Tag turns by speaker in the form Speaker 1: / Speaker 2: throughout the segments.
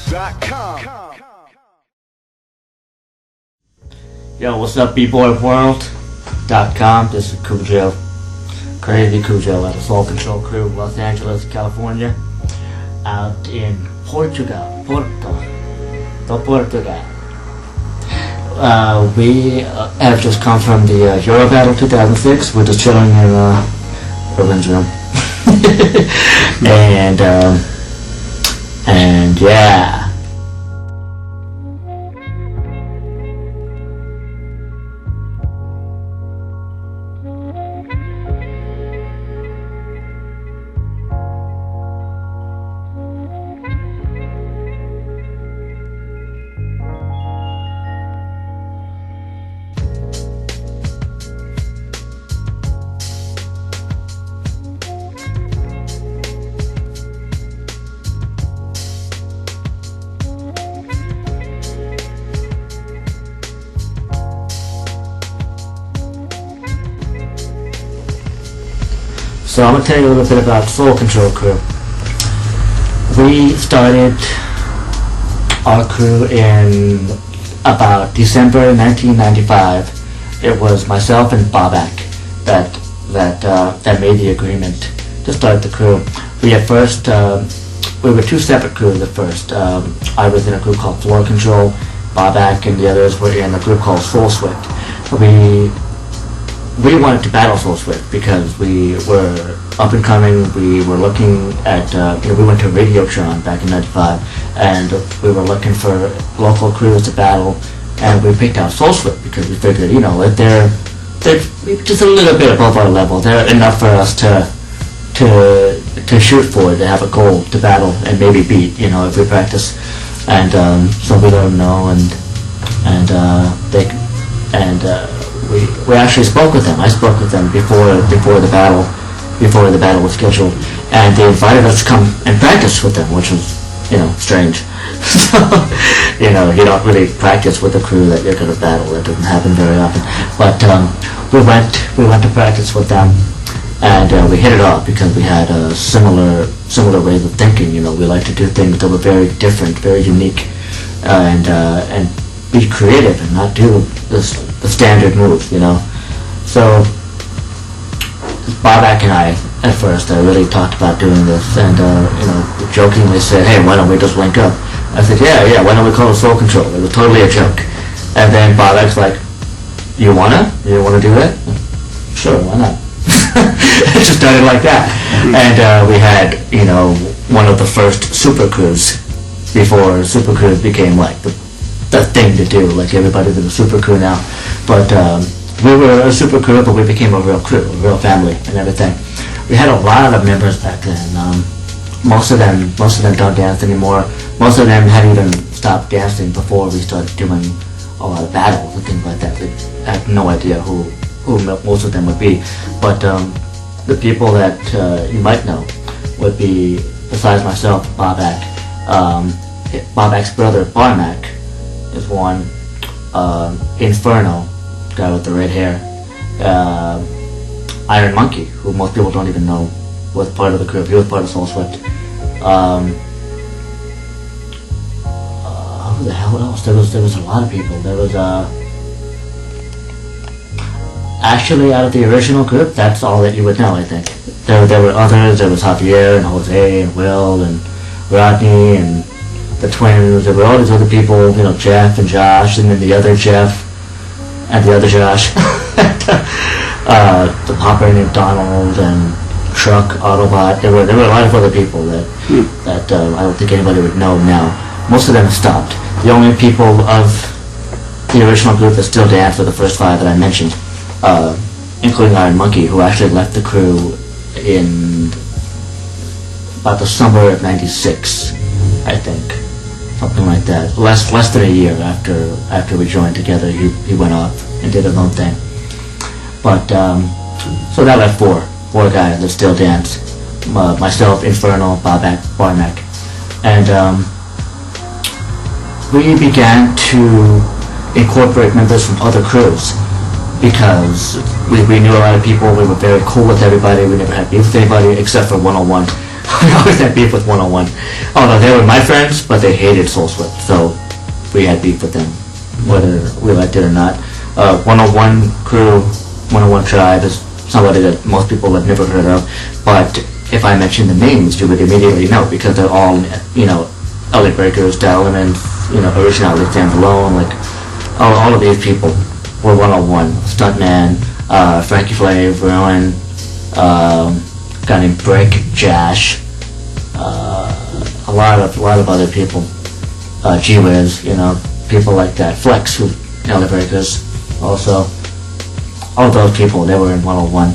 Speaker 1: KujoInterview.com.
Speaker 2: Yo, what's up, bboyworld.com? This is Kujo, Crazy Kujo at the Soul Control Crew, Los Angeles, California, out in Portugal. We have just come from the Euro Battle 2006. We're just chilling in Berlin's room. and yeah. So I'm going to tell you a little bit about Soul Control Crew. We started our crew in about December 1995. It was myself and Bobak that made the agreement to start the crew. We at first, we were two separate crews at first. I was in a group called Floor Control, Bobak and the others were in a group called Soul Swift. We wanted to battle Soul Swift because we were up and coming. We were looking at, we went to Radiotron back in '95, and we were looking for local crews to battle, and we picked out Soul Swift because we figured, if they're just a little bit above our level, they're enough for us to shoot for, to have a goal to battle and maybe beat, if we practice. And so we let them know, we actually spoke with them. I spoke with them before the battle was scheduled, and they invited us to come and practice with them, which was, strange. So, you don't really practice with a crew that you're going to battle. That doesn't happen very often. But we went to practice with them, and we hit it off because we had a similar ways of thinking. We like to do things that were very different, very unique, and be creative and not do the standard moves, So Bobak and I, at first, really talked about doing this, and jokingly said, "Hey, why don't we just link up?" I said, "Yeah, why don't we call it Soul Control?" It was totally a joke. And then Bobak's like, "You wanna do it?" Sure, why not? It just started like that, and we had one of the first super crews before super crews became like the thing to do, like everybody's in a super crew now. But we were a super crew, but we became a real crew, a real family and everything. We had a lot of members back then. Most of them don't dance anymore. Most of them had even stopped dancing before we started doing a lot of battles and things like that. I have no idea who most of them would be. But the people that you might know would be, besides myself, Bobak, Bobak's brother, Barmak, is one, Inferno, guy with the red hair, Iron Monkey, who most people don't even know was part of the crew. He was part of Soul Swift. Who the hell else? There was a lot of people. There was actually, out of the original group, that's all that you would know, I think. There were others. There was Javier and Jose and Will and Rodney and the twins. There were all these other people, Jeff and Josh, and then the other Jeff and the other Josh. The popper named Donald and Truck Autobot. There were a lot of other people that I don't think anybody would know now. Most of them have stopped. The only people of the original group that still dance are the first five that I mentioned, including Iron Monkey, who actually left the crew in about the summer of '96, I think. Something like that. Less than a year after we joined together, he went off and did his own thing. But so that left four guys that still dance. Myself, Inferno, Bobak, Barmak, and we began to incorporate members from other crews because we knew a lot of people. We were very cool with everybody. We never had beef with anybody except for 101. We always had beef with 101. Oh no, they were my friends, but they hated Soul Sweat, so we had beef with them, whether we liked it or not. 101 crew, 101 tribe is somebody that most people have never heard of, but if I mention the names, you would immediately know, because they're all, LA Breakers, Elements, Original Stands Alone, like, all of these people were 101. Stuntman, Frankie Flav, Rowan, guy named Brick, Jash, a lot of other people, G-Wiz, people like that. Flex, who LA Breakers, also. All those people, they were in 101.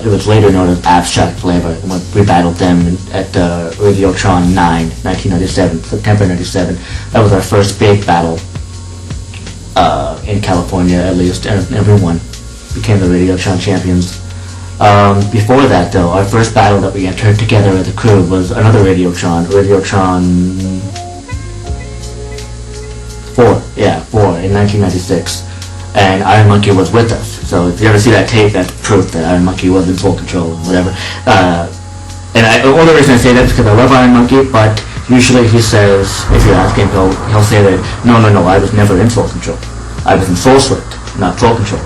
Speaker 2: It was later known as Abstract Flavor, and we battled them at Radiotron 9, 1997, September 97. That was our first big battle in California, at least, and everyone became the Radiotron champions. Before that, though, our first battle that we entered together as a crew was another Radiotron 4, in 1996. And Iron Monkey was with us. So if you ever see that tape, that's proof that Iron Monkey was in full control and whatever. And the only reason I say that is because I love Iron Monkey, but usually he says, if you ask him, he'll say that, no, I was never in full control. I was in Soul Sweat, not full control.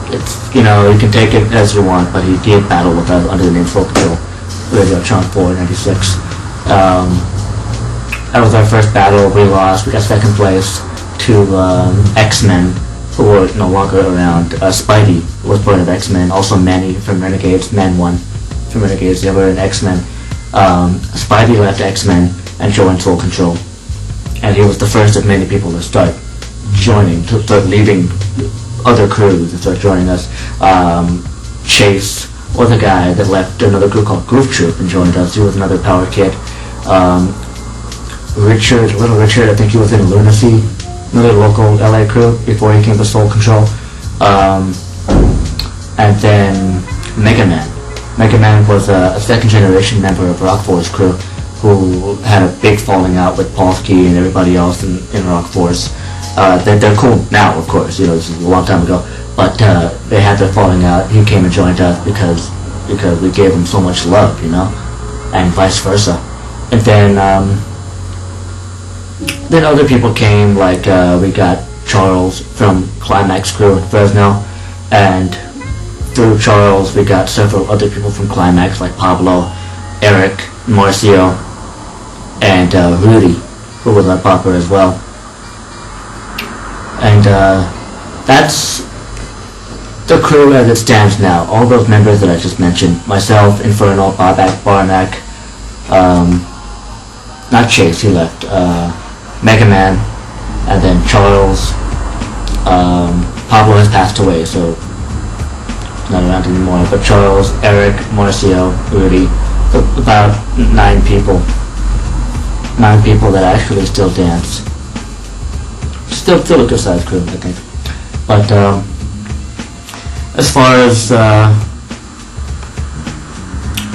Speaker 2: It's, you can take it as you want, but he did battle with us under the name Full Control, Radiotron 4, 96. That was our first battle. We lost. We got second place to X-Men, who were no longer around. Spidey was part of X-Men. Also Manny from Renegades, Man 1 from Renegades. They were in X-Men. Spidey left X-Men and joined Soul Control. And he was the first of many people to start leaving other crews and start joining us. Chase was a guy that left another crew called Groove Troop and joined us. He was another power kid. Little Richard, I think he was in Lunacy, another local LA crew before he came to Soul Control. And then Mega Man. Mega Man was a second generation member of Rock Force crew who had a big falling out with Polsky and everybody else in Rock Force. They're cool now, of course, this is a long time ago, but they had their falling out. He came and joined us because we gave him so much love, and vice versa. And then other people came, like we got Charles from Climax crew in Fresno, and through Charles we got several other people from Climax, like Pablo, Eric, Marcio, and Rudy, who was our popper as well. And that's the crew as it stands now. All those members that I just mentioned, myself, Inferno, Barnack, not Chase, he left, Mega Man, and then Charles. Pablo has passed away, so he's not around anymore. But Charles, Eric, Marcio, Rudy, about 9 people. 9 people that actually still dance. Still a good sized crew, I think. But as far as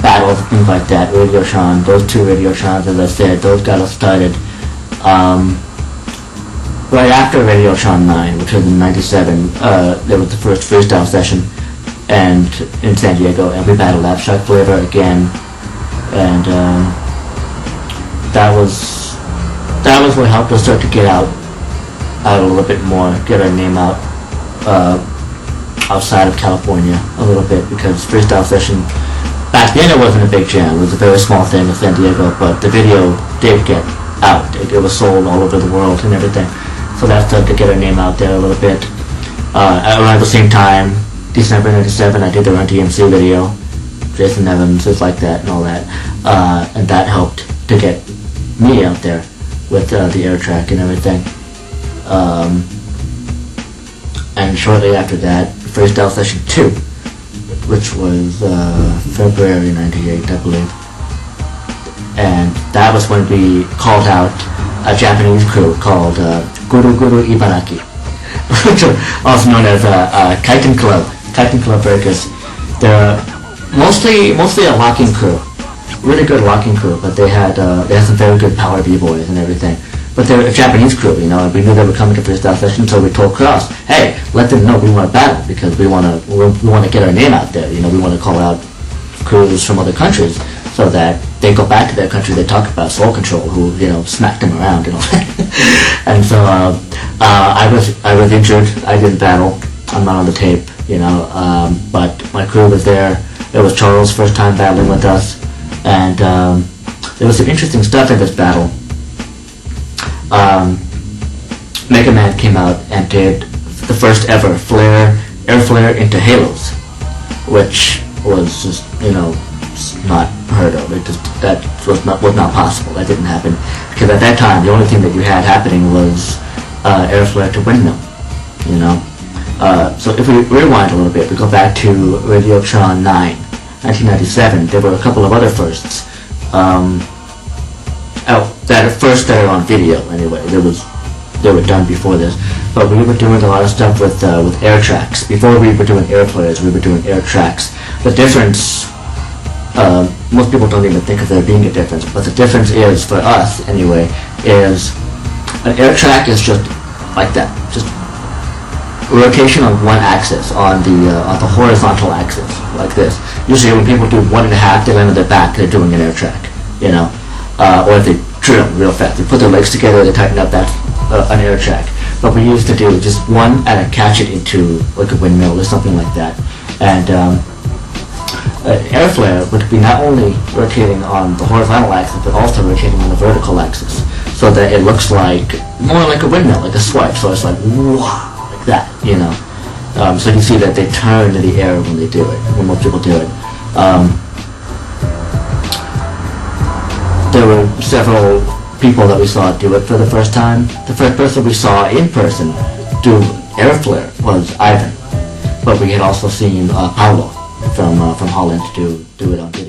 Speaker 2: battles and things like that, Radiotron, those 2 Radiotrons, as I said, those got us started. Right after Radiotron 9, which was in 97, there was the first freestyle session and in San Diego, and we battled Abstract Flavor again, and that was what helped us start to get out a little bit more, get our name out outside of California a little bit, because freestyle session back then it wasn't a big jam. It was a very small thing in San Diego, but the video did get out. It was sold all over the world and everything. So that started to get our name out there a little bit. Around the same time, December 97, I did the Run DMC video, Jason Evans, just like that and all that. And that helped to get me out there with the air track and everything. And shortly after that, Freestyle Session 2, which was February 98, I believe. And that was when we called out a Japanese crew called Guru Guru Ibaraki, which are also known as Kaiten Club Breakers. They're mostly a locking crew, really good locking crew, but they had some very good power b-boys and everything. But they're a Japanese crew, and we knew they were coming to freestyle session, so we told Cross, hey, let them know we want to battle, because we want to get our name out there. We want to call out crews from other countries, so that they go back to their country, they talk about Soul Control, who smacked them around, and so I was injured. I didn't battle. I'm not on the tape, but my crew was there. It was Charles' first time battling with us, and there was some interesting stuff in this battle. Mega Man came out and did the first ever air flare into halos, which was just not heard of. That was not possible. That didn't happen because at that time the only thing that you had happening was air flare to windmill. So if we rewind a little bit, we go back to Radiotron 9, 1997. There were a couple of other firsts. That are on video anyway. They were done before this, but we were doing a lot of stuff with air tracks. Before we were doing air flares, we were doing air tracks. The difference, most people don't even think of there being a difference, but the difference is, for us anyway, is an air track is just like that, just rotation on one axis, on the horizontal axis, like this. Usually when people do 1.5, they land on their back, they're doing an air track, or if they drill real fast, they put their legs together, they tighten up, that's an air track. But we used to do just one and catch it into like a windmill or something like that. And air flare would be not only rotating on the horizontal axis, but also rotating on the vertical axis, so that it looks more like a windmill, like a swipe. So it's like, wow, like that, So you see that they turn in the air when they do it, when most people do it. There were several people that we saw do it for the first time. The first person we saw in person do air flare was Ivan, but we had also seen Paulo from Holland do it on video.